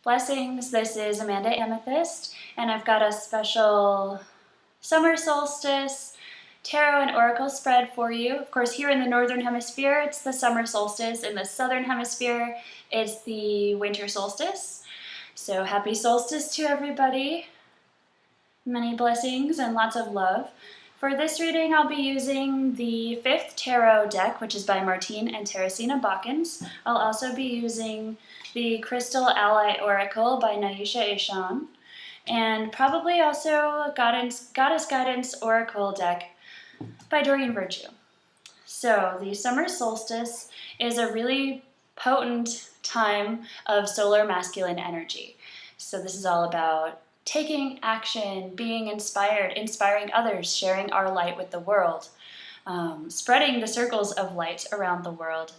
Blessings, this is Amanda Amethyst, and I've got a special Summer Solstice Tarot and Oracle spread for you. Of course, here in the Northern Hemisphere, it's the Summer Solstice. In the Southern Hemisphere, it's the Winter Solstice. So happy solstice to everybody. Many blessings and lots of love. For this reading, I'll be using the 5th Tarot deck, which is by Martine and Teresina Balkans. I'll also be using the Crystal Ally Oracle by Naisha Ishan, and probably also Goddess Guidance Oracle deck by Doreen Virtue. So the summer solstice is a really potent time of solar masculine energy. So this is all about taking action, being inspired, inspiring others, sharing our light with the world, spreading the circles of light around the world,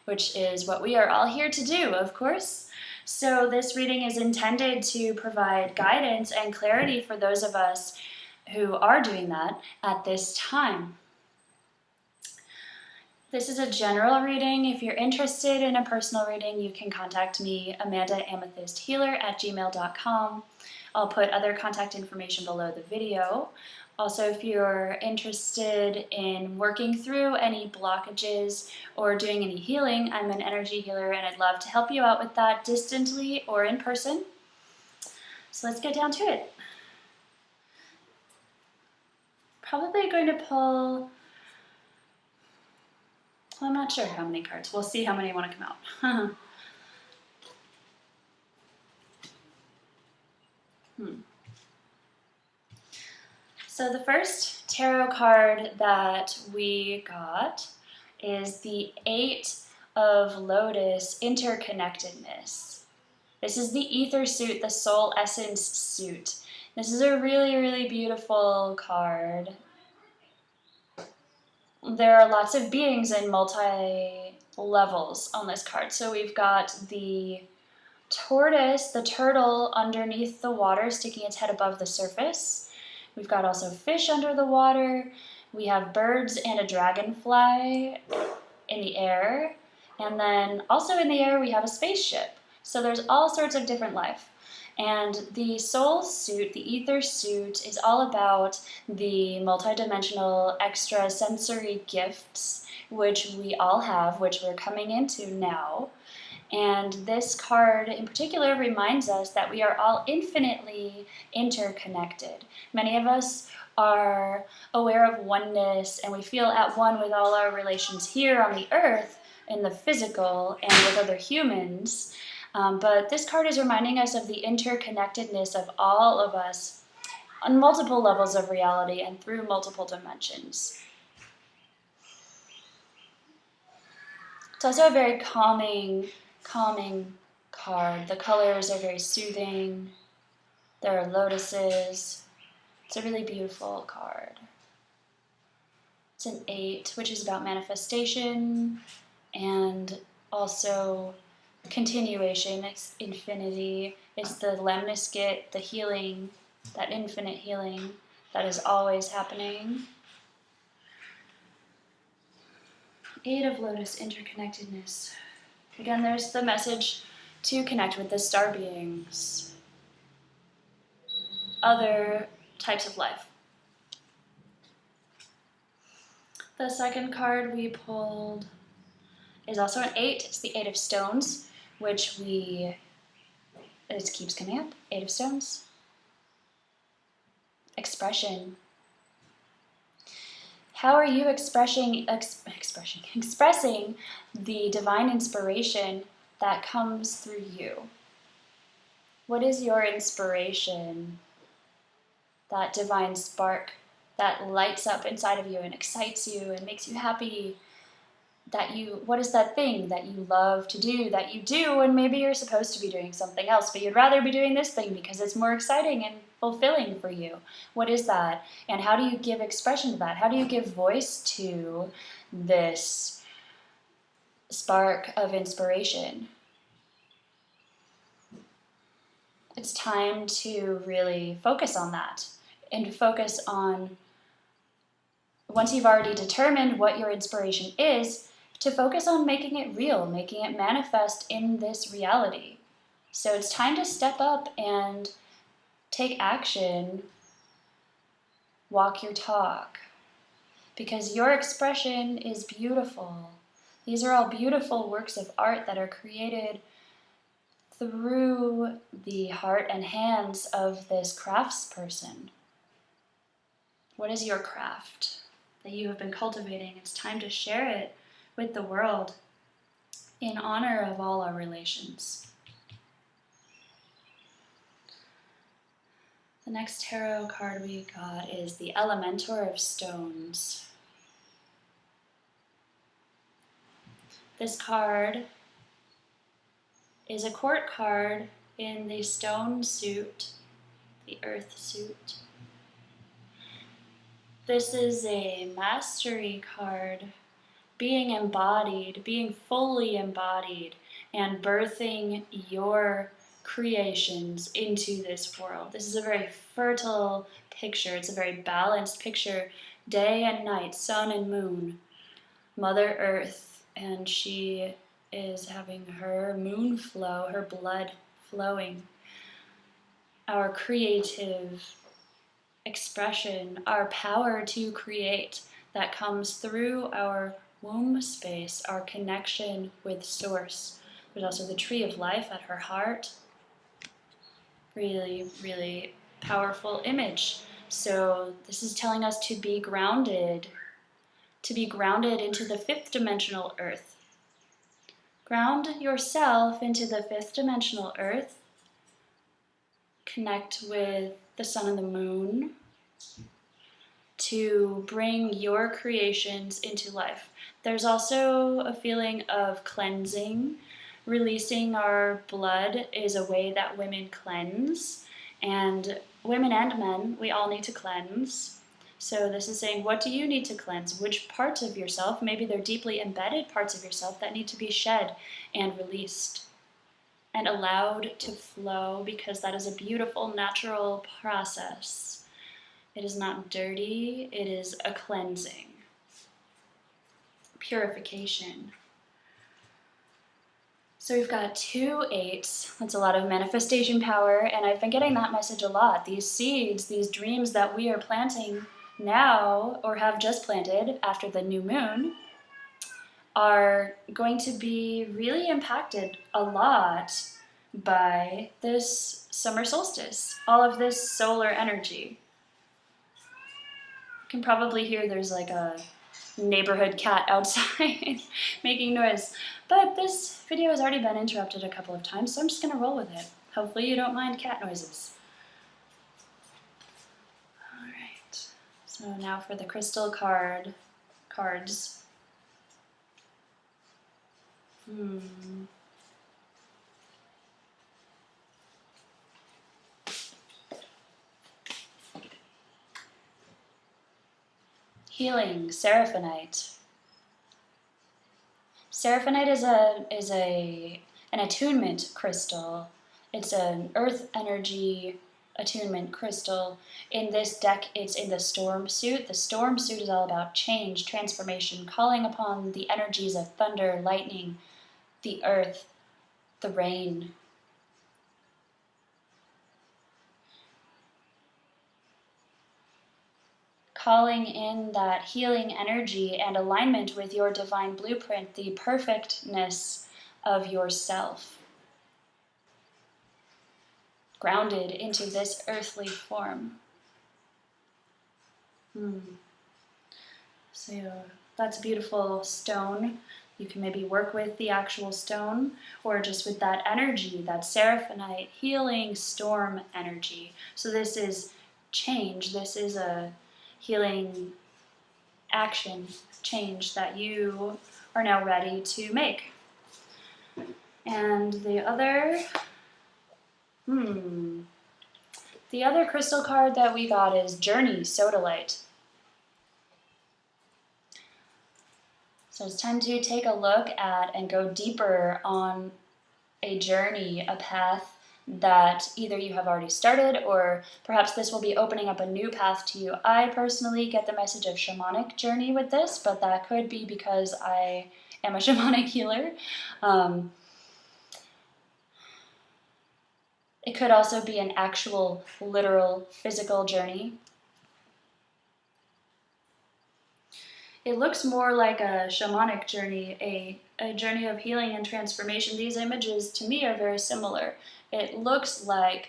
which is what we are all here to do, of course. So this reading is intended to provide guidance and clarity for those of us who are doing that at this time. This is a general reading. If you're interested in a personal reading, you can contact me, amandaamethysthealer@gmail.com. I'll put other contact information below the video. Also, if you're interested in working through any blockages or doing any healing, I'm an energy healer and I'd love to help you out with that distantly or in person. So let's get down to it. Probably going to pull, well, I'm not sure how many cards. We'll see how many want to come out. So the first tarot card that we got is the 8 of Lotus, Interconnectedness. This is the ether suit, the soul essence suit. This is a really, really beautiful card. There are lots of beings in multi-levels on this card. So we've got the tortoise, the turtle underneath the water, sticking its head above the surface. We've got also fish under the water. We have birds and a dragonfly in the air. And then also in the air, we have a spaceship. So there's all sorts of different life. And the soul suit, the ether suit, is all about the multidimensional extrasensory gifts, which we all have, which we're coming into now. And this card in particular reminds us that we are all infinitely interconnected. Many of us are aware of oneness and we feel at one with all our relations here on the earth, in the physical, and with other humans. But this card is reminding us of the interconnectedness of all of us on multiple levels of reality and through multiple dimensions. It's also a very calming card. The colors are very soothing. There are lotuses. It's a really beautiful card. It's an 8, which is about manifestation and also continuation. It's infinity. It's the lemniscate, the healing, that infinite healing that is always happening. 8 of Lotus, interconnectedness. Again, there's the message to connect with the star beings, other types of life. The second card we pulled is also an 8. It's the 8 of Stones, which it keeps coming up. 8 of Stones. Expression. How are you expressing the divine inspiration that comes through you? What is your inspiration? That divine spark that lights up inside of you and excites you and makes you happy. What is that thing that you love to do, that you do when maybe you're supposed to be doing something else, but you'd rather be doing this thing because it's more exciting and fulfilling for you? What is that? And how do you give expression to that? How do you give voice to this spark of inspiration? It's time to really focus on that and focus on, once you've already determined what your inspiration is, to focus on making it real, making it manifest in this reality. So it's time to step up and take action, walk your talk, because your expression is beautiful. These are all beautiful works of art that are created through the heart and hands of this craftsperson. What is your craft that you have been cultivating? It's time to share it with the world in honor of all our relations. The next tarot card we got is the Elementor of Stones. This card is a court card in the stone suit, the earth suit. This is a mastery card, being embodied, being fully embodied, and birthing your creations into this world. This is a very fertile picture. It's a very balanced picture, day and night, sun and moon, Mother Earth, and she is having her moon flow, her blood flowing. Our creative expression, our power to create that comes through our womb space, our connection with Source. There's also the tree of life at her heart. Really, really powerful image. So this is telling us to be grounded into the fifth dimensional earth. Ground yourself into the fifth dimensional earth. Connect with the sun and the moon to bring your creations into life. There's also a feeling of cleansing. Releasing our blood is a way that women cleanse, and women and men, we all need to cleanse. So this is saying, what do you need to cleanse? Which parts of yourself? Maybe they're deeply embedded parts of yourself that need to be shed and released and allowed to flow, because that is a beautiful natural process. It is not dirty, it is a cleansing, purification. So we've got 2 8s. That's a lot of manifestation power, and I've been getting that message a lot. These seeds, these dreams that we are planting now, or have just planted after the new moon, are going to be really impacted a lot by this summer solstice, all of this solar energy. You can probably hear there's like a neighborhood cat outside making noise. But this video has already been interrupted a couple of times, so I'm just going to roll with it. Hopefully you don't mind cat noises. Alright, so now for the crystal cards. Healing, Seraphonite. Seraphonite is an attunement crystal. It's an earth energy attunement crystal. In this deck, it's in the storm suit. The storm suit is all about change, transformation, calling upon the energies of thunder, lightning, the earth, the rain. Calling in that healing energy and alignment with your divine blueprint, the perfectness of yourself. Grounded into this earthly form. So that's a beautiful stone. You can maybe work with the actual stone, or just with that energy, that Seraphonite healing storm energy. So this is change. This is a healing action, change that you are now ready to make. And the other crystal card that we got is Journey, Sodalite. So it's time to take a look at and go deeper on a journey, a path that either you have already started, or perhaps this will be opening up a new path to you. I personally get the message of shamanic journey with this, but that could be because I am a shamanic healer. It could also be an actual, literal, physical journey. It looks more like a shamanic journey, a journey of healing and transformation. These images, to me, are very similar. It looks like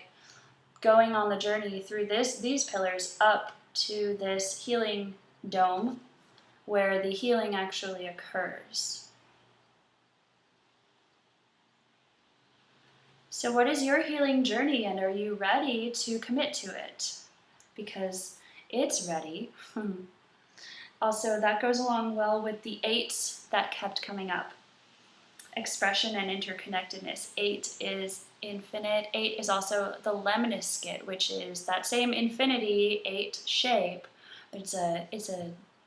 going on the journey through these pillars up to this healing dome where the healing actually occurs. So what is your healing journey, and are you ready to commit to it? Because it's ready. Also, that goes along well with the 8s that kept coming up. Expression and interconnectedness. 8 is infinite. 8 is also the lemniscate, which is that same infinity 8 shape. It's a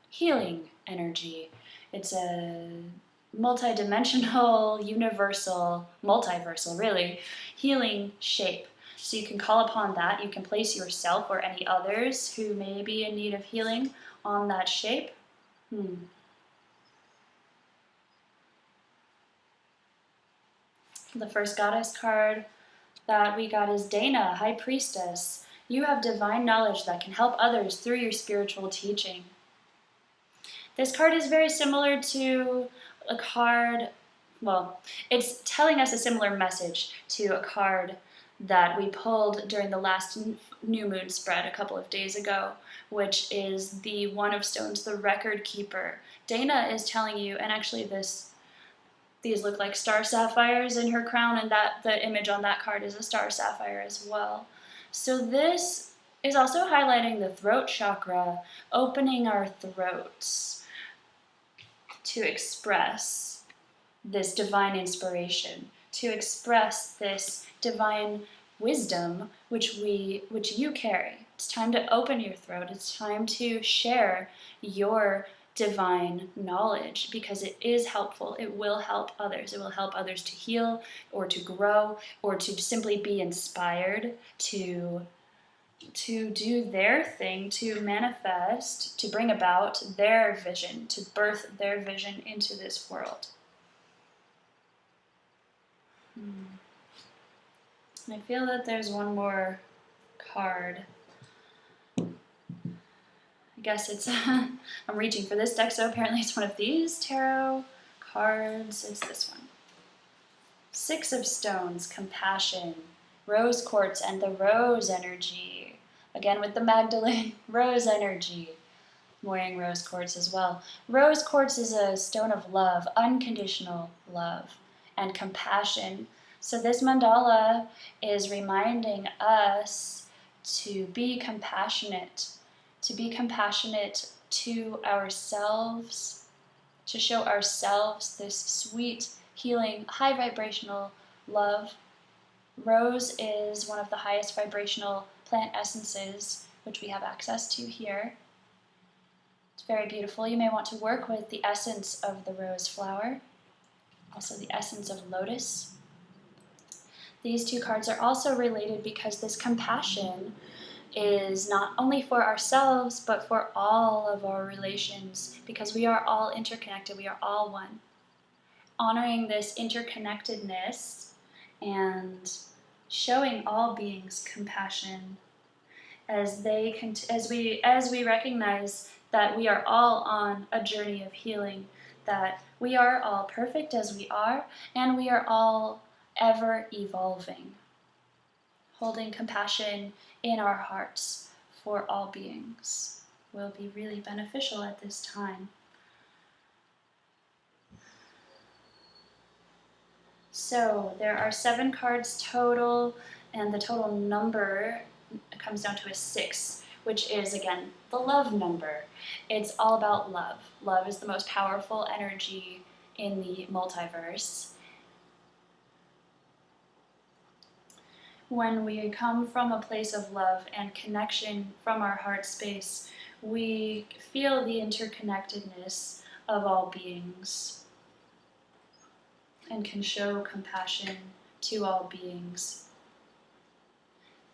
healing energy. It's a multidimensional, universal, multiversal, really, healing shape. So you can call upon that. You can place yourself or any others who may be in need of healing on that shape. The first goddess card that we got is Dana, High Priestess. You have divine knowledge that can help others through your spiritual teaching. This card is very similar to a card, well, it's telling us a similar message to a card that we pulled during the last new moon spread a couple of days ago, which is the One of Stones, the Record Keeper. Dana is telling you, and actually these look like star sapphires in her crown, and that the image on that card is a star sapphire as well. So this is also highlighting the throat chakra, opening our throats to express this divine inspiration, to express this divine wisdom which you carry. It's time to open your throat. It's time to share your divine knowledge, because it is helpful. It will help others. It will help others to heal or to grow or to simply be inspired to do their thing, to manifest, to bring about their vision, to birth their vision into this world. I feel that there's one more card. I guess it's, I'm reaching for this deck, so apparently it's one of these tarot cards. It's this one. 6 of Stones, Compassion, Rose Quartz, and the Rose Energy. Again with the Magdalene, Rose Energy. I'm wearing Rose Quartz as well. Rose Quartz is a stone of love, unconditional love, and compassion. So this mandala is reminding us to be compassionate to ourselves, to show ourselves this sweet, healing, high vibrational love. Rose is one of the highest vibrational plant essences which we have access to here. It's very beautiful. You may want to work with the essence of the rose flower, also the essence of lotus. These two cards are also related because this compassion is not only for ourselves, but for all of our relations, because we are all interconnected, we are all one. Honoring this interconnectedness and showing all beings compassion as we recognize that we are all on a journey of healing, that we are all perfect as we are, and we are all ever evolving. Holding compassion in our hearts for all beings will be really beneficial at this time. So there are 7 cards total, and the total number comes down to a 6, which is, again, the love number. It's all about love. Love is the most powerful energy in the multiverse. When we come from a place of love and connection from our heart space, we feel the interconnectedness of all beings and can show compassion to all beings.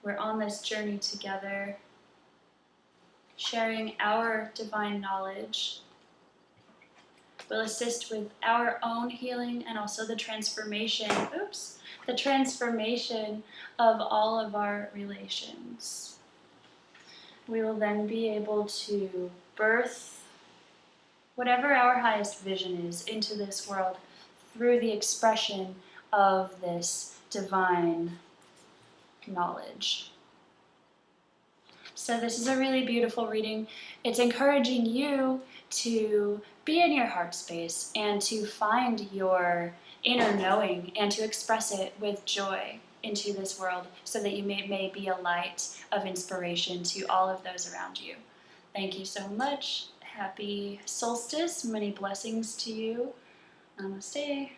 We're on this journey together, sharing our divine knowledge will assist with our own healing and also the transformation, the transformation of all of our relations. We will then be able to birth whatever our highest vision is into this world through the expression of this divine knowledge. So this is a really beautiful reading. It's encouraging you to be in your heart space and to find your inner knowing and to express it with joy into this world so that you may be a light of inspiration to all of those around you. Thank you so much. Happy solstice. Many blessings to you. Namaste.